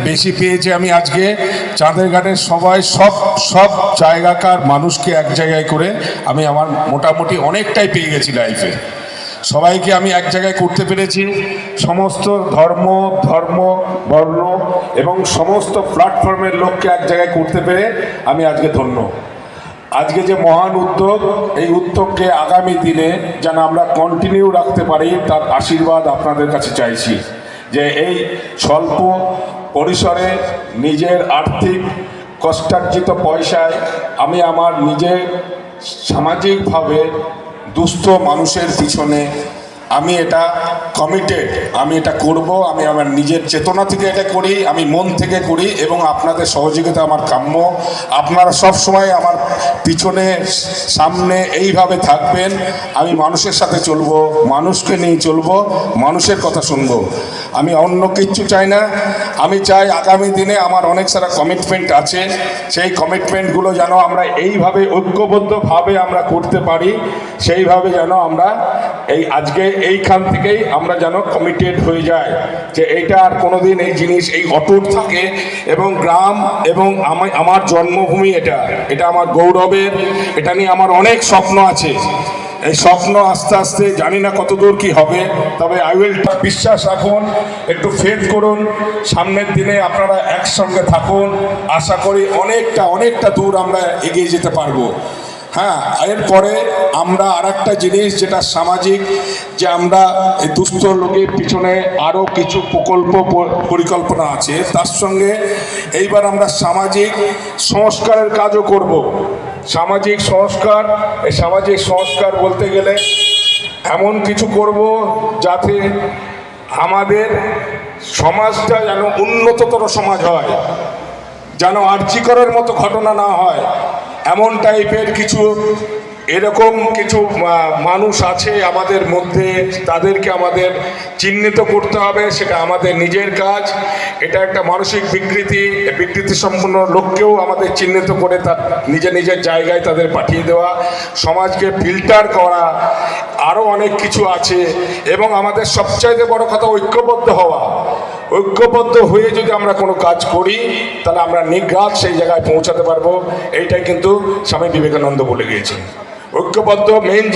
বেশি পেয়েছি আমি আজকে চাঁদের ঘাটের সবাই সব জায়গাকার মানুষকে এক জায়গায় করে আমি আমার মোটামুটি অনেকটাই পেয়ে গেছি লাইফে। সবাইকে আমি এক জায়গায় করতে পেরেছি, সমস্ত ধর্ম বর্ণ এবং সমস্ত প্ল্যাটফর্মের লোককে এক জায়গায় করতে পেরে আমি আজকে ধন্য। আজকে যে মহান উদ্যোগ, এই উদ্যোগকে আগামী দিনে যেন আমরা কন্টিনিউ রাখতে পারি তার আশীর্বাদ আপনাদের কাছে চাইছি। যে এই স্বল্প পরিসরে নিজের আর্থিক কষ্টার্জিত পয়সায় আমি আমার নিজের সামাজিকভাবে দুস্থ মানুষের পিছনে আমি এটা কমিটেড, আমি এটা করব। আমি আমার নিজের চেতনা থেকে এটা করি, আমি মন থেকে করি এবং আপনাদের সহযোগিতা আমার কাম্য। আপনারা সব সময় আমার পিছনে সামনে এইভাবে থাকবেন। আমি মানুষের সাথে চলবো, মানুষকে নিয়ে চলবো, মানুষের কথা শুনবো। আমি অন্য কিচ্ছু চাই না। আমি চাই আগামী দিনে আমার অনেক সারা কমিটমেন্ট আছে, সেই কমিটমেন্টগুলো যেন আমরা এইভাবে ঐক্যবদ্ধভাবে আমরা করতে পারি, সেইভাবে যেন আমরা আজকে এইখান থেকেই আমরা যেন কমিটেড হয়ে যায় যে এইটা আর কোনোদিন এই জিনিস এই অটুট থাকে। এবং গ্রাম এবং আমার জন্মভূমি এটা আমার গৌরবের, এটা নিয়ে আমার অনেক স্বপ্ন আছে। এই স্বপ্ন আস্তে আস্তে জানি না কতদূর কি হবে, তবে বিশ্বাস রাখুন, একটু ফেথ করুন, সামনের দিনে আপনারা একসঙ্গে থাকুন। আশা করি অনেকটা দূর আমরা এগিয়ে যেতে পারবো। হ্যাঁ, এরপরে আমরা আরেকটা জিনিস যেটা সামাজিক, যে আমরা এই দুস্থ লোকের পিছনে আরও কিছু প্রকল্প পরিকল্পনা আছে, তার সঙ্গে এইবার আমরা সামাজিক সংস্কারের কাজও করব। সামাজিক সংস্কার বলতে গেলে এমন কিছু করব যাতে আমাদের সমাজটা যেন উন্নততর সমাজ হয়, যেন আরজি করার মতো ঘটনা না হয়। এমন টাইপের এরকম কিছু মানুষ আছে আমাদের মধ্যে, তাদেরকে আমাদের চিহ্নিত করতে হবে। সেটা আমাদের নিজের কাজ। এটা একটা মানসিক বিকৃতি সম্পন্ন লোককেও আমাদের চিহ্নিত করে তার নিজের জায়গায় তাদের পাঠিয়ে দেওয়া, সমাজকে ফিল্টার করা, আরও অনেক কিছু আছে। এবং আমাদের সবচাইতে বড় কথা ঐক্যবদ্ধ হওয়া। ঐক্যবদ্ধ হয়ে যদি আমরা কোনো কাজ করি তাহলে আমরা নির্ঘাত সেই জায়গায় পৌঁছাতে পারবো। এইটাই কিন্তু স্বামী বিবেকানন্দ বলে গিয়েছেন। ঐক্যবদ্ধ মেইন